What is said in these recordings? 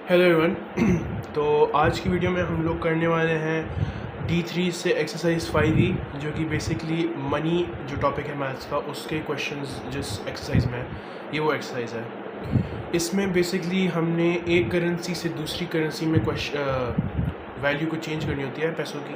Hello everyone. तो आज की वीडियो में हम लोग करने वाले हैं D3 से एक्सरसाइज 5E, जो कि बेसिकली मनी जो टॉपिक है मैथ्स का, उसके क्वेश्चंस जिस एक्सरसाइज में है, ये वो एक्सरसाइज है। इसमें बेसिकली हमने एक करेंसी से दूसरी करेंसी में वैल्यू को चेंज करनी होती है पैसों की,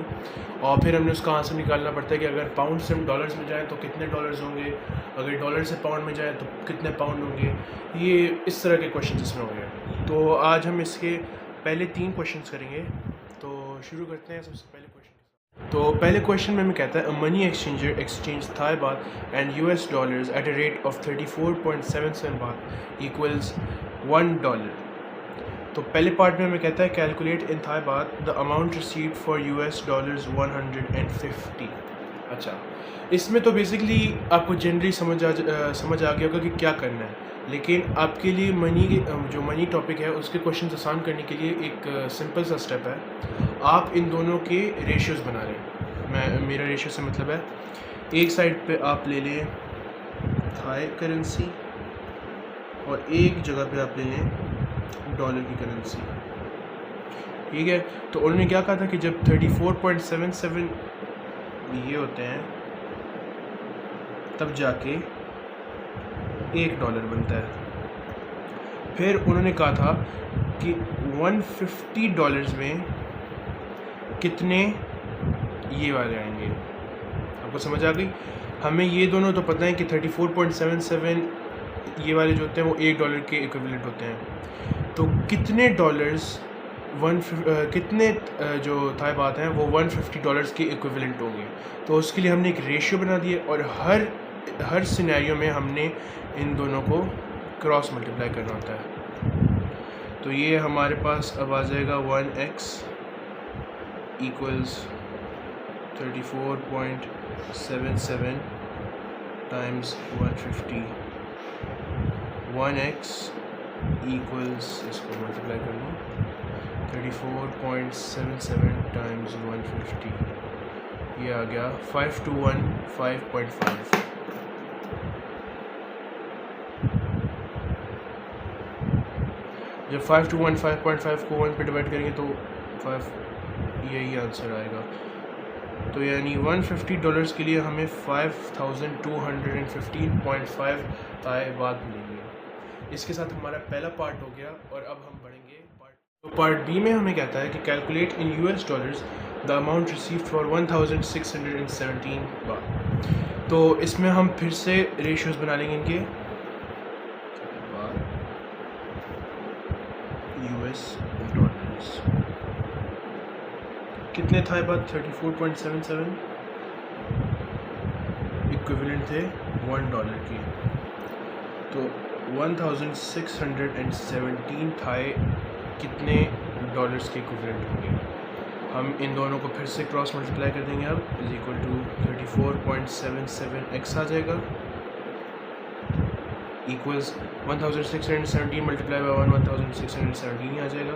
और फिर हमने उसका आंसर निकालना पड़ता है कि अगर पाउंड से हम डॉलर्स में जाएँ तो कितने डॉलर्स होंगे, अगर डॉलर से पाउंड में जाए तो कितने पाउंड होंगे। ये इस तरह के क्वेश्चन इसमें होंगे। तो आज हम इसके पहले 3 क्वेश्चंस करेंगे। तो शुरू करते हैं सबसे पहले क्वेश्चन। तो पहले क्वेश्चन में कहता है, money exchanger exchange Thai baht and US dollars at a rate of 34.77 baht equals $1। तो पहले पार्ट में हमें कहता है, calculate in Thai baht the amount received for US dollars 150। अच्छा, इसमें तो बेसिकली आपको जनरली समझ आ गया होगा कि क्या करना है, लेकिन आपके लिए जो मनी टॉपिक है उसके क्वेश्चन आसान करने के लिए एक सिंपल सा स्टेप है। आप इन दोनों के रेशियोज़ बना लें। मेरा रेशियो से मतलब है, एक साइड पे आप ले लें थाई करेंसी और एक जगह पे आप ले लें डॉलर की करेंसी। ठीक है, तो उन्होंने क्या कहा था कि जब 34.77 ये होते हैं तब जाके $1 बनता है। फिर उन्होंने कहा था कि $150 में कितने ये वाले आएंगे। आपको समझ आ गई? हमें ये दोनों तो पता है कि 34.77 ये वाले जो होते हैं वो $1 के इक्विवेलेंट होते हैं। तो कितने डॉलर्स कितने जो थाई बात हैं वो $150 के इक्विवेलेंट होंगे। तो उसके लिए हमने एक रेशियो बना दी है, और हर सिनेरियो में हमने इन दोनों को क्रॉस मल्टीप्लाई करना होता है। तो ये हमारे पास अब आ जाएगा 1x equals 34.77 times 150। 1x equals, इसको मल्टीप्लाई कर लूँ, 34.77 टाइम्स 150, ये आ गया 5 to 1 5.5। जब 5 to 1 5.5 को 1 पे डिवाइड करेंगे तो 5, यही आंसर आएगा। तो यानी $150 के लिए हमें 5215.5 थाई बात मिलेंगे। इसके साथ हमारा पहला पार्ट हो गया, और अब हम बढ़ेंगे पार्ट बी में। हमें कहता है कि calculate in US dollars the amount received for 1617 बात। तो इसमें हम फिर से रेशियोज़ बना लेंगे इनके। US डॉलर्स कितने थाई बात? 34.77 इक्विवेलेंट थे $1 के। तो 1617 थाई कितने डॉलर्स के इक्विवेलेंट होंगे। हम इन दोनों को फिर से क्रॉस मल्टीप्लाई कर देंगे। अब इज इक्वल टू 34.77x आ जाएगा इक्वल्स 1617 मल्टीप्लाई बाई 1617 ही आ जाएगा।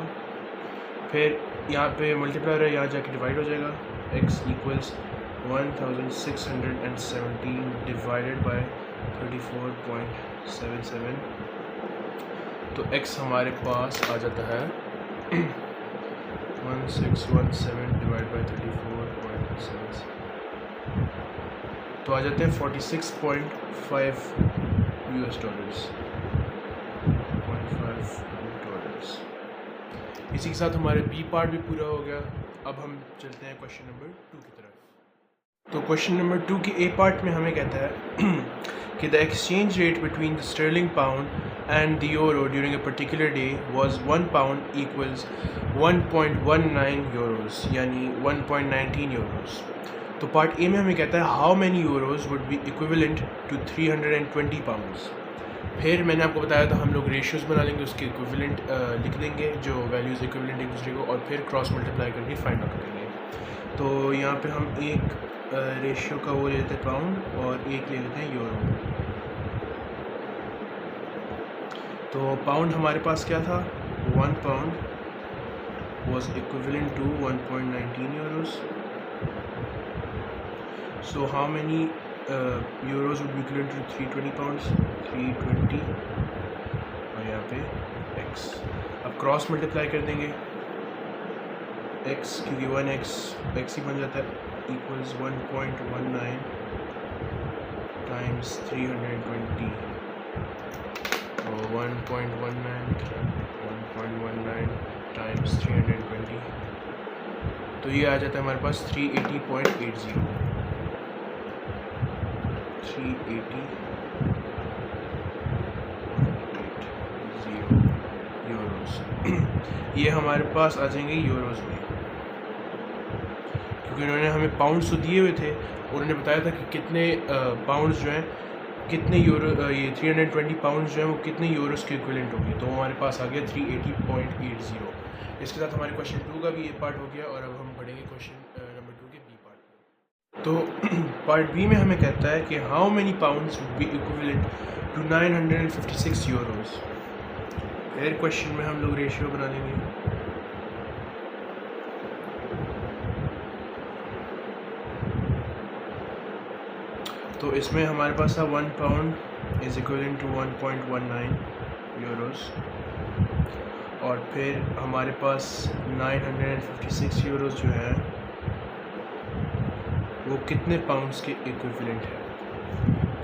फिर यहाँ पे मल्टीप्लाई रहा, यहाँ जाके डिवाइड हो जाएगा। x equals 1617 divided by 34.77। तो x हमारे पास आ जाता है 1617 डिवाइड बाई 34.77, तो आ जाते हैं 46.5 US डॉलर्स। इसी के साथ हमारे बी पार्ट भी पूरा हो गया। अब हम चलते हैं क्वेश्चन नंबर 2 की तरफ। तो क्वेश्चन नंबर 2 की ए पार्ट में हमें कहता है कि the exchange rate between the sterling pound and the euro during a particular day was 1 pound equals 1.19 Euros, यानी 1.19 यूरोस। तो पार्ट ए में हमें कहता है, how many euros would be equivalent to 320 pounds. फिर मैंने आपको बताया था हम लोग रेशियोज़ बना लेंगे, उसके इक्विवेलेंट लिख देंगे, जो वैल्यूज़ इक्विवेलेंट एक दूसरे को, और फिर क्रॉस मल्टीप्लाई करके फाइंड आउट करेंगे। तो यहाँ पे हम एक रेशियो का वो ले लेते हैं पाउंड, और एक ले लेते हैं यूरो। तो पाउंड हमारे पास क्या था? 1 pound was equivalent to 1.19 euros. So how many euros would be equivalent to 320 pounds? 320, और यहाँ पे x। अब क्रॉस मल्टीप्लाई कर देंगे x, क्योंकि 1x x ही बन जाता है, इक्वल्स 1.19 टाइम्स 320 और 1.19 टाइम्स 320, तो ये आ जाता है हमारे पास 380.80 यूरोस। ये हमारे पास आ जाएंगे यूरोस में, क्योंकि उन्होंने हमें पाउंड्स तो दिए हुए थे, उन्होंने बताया था कि कितने पाउंड्स जो हैं, कितने यूरो, ये 320 पाउंड्स जो हैं वो कितने यूरोस के इक्विवेलेंट होंगे, तो हमारे पास आ गया 380.80। इसके साथ हमारे क्वेश्चन 2 का भी ये पार्ट हो गया और अब हम बढ़ेंगे क्वेश्चन नंबर 2 के बी पार्ट में। तो पार्ट बी में हमें कहता है कि how many pounds would be equivalent to 956 euros. फिर क्वेश्चन में हम लोग रेशियो बना लेंगे, तो इसमें हमारे पास था 1 pound is equivalent to 1.19 euros, और फिर हमारे पास 956 यूरोस जो है वो कितने पाउंड्स के इक्विवेलेंट है।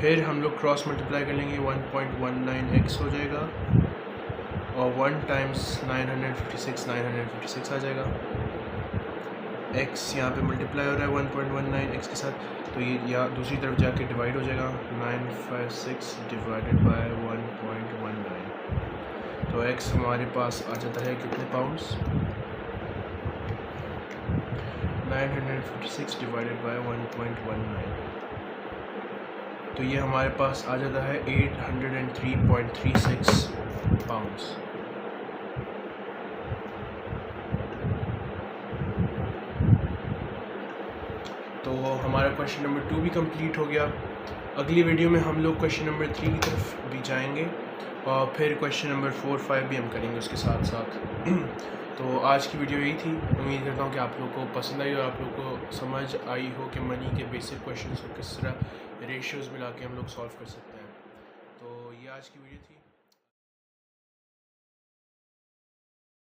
फिर हम लोग क्रॉस मल्टीप्लाई कर लेंगे, 1.19x हो जाएगा और 1 टाइम्स 956 आ जाएगा। x यहाँ पे मल्टीप्लाई हो रहा है 1.19x के साथ, तो ये या दूसरी तरफ जाके डिवाइड हो जाएगा, 956 डिवाइडेड बाय 1.19, तो x हमारे पास आ जाता है कितने पाउंड्स, 956 डिवाइडेड बाय 1.19, तो ये हमारे पास आ जाता है 803.36 पाउंड्स। तो हमारा क्वेश्चन नंबर 2 भी कंप्लीट हो गया। अगली वीडियो में हम लोग क्वेश्चन नंबर 3 की तरफ भी जाएंगे और फिर क्वेश्चन नंबर 4, 5 भी हम करेंगे उसके साथ साथ। तो आज की वीडियो यही थी, उम्मीद करता हूँ कि आप लोगों को पसंद आई और आप लोगों को समझ आई हो कि मनी के बेसिक क्वेश्चंस को किस तरह रेशियोज़ मिला के हम लोग सॉल्व कर सकते हैं। तो ये आज की वीडियो थी।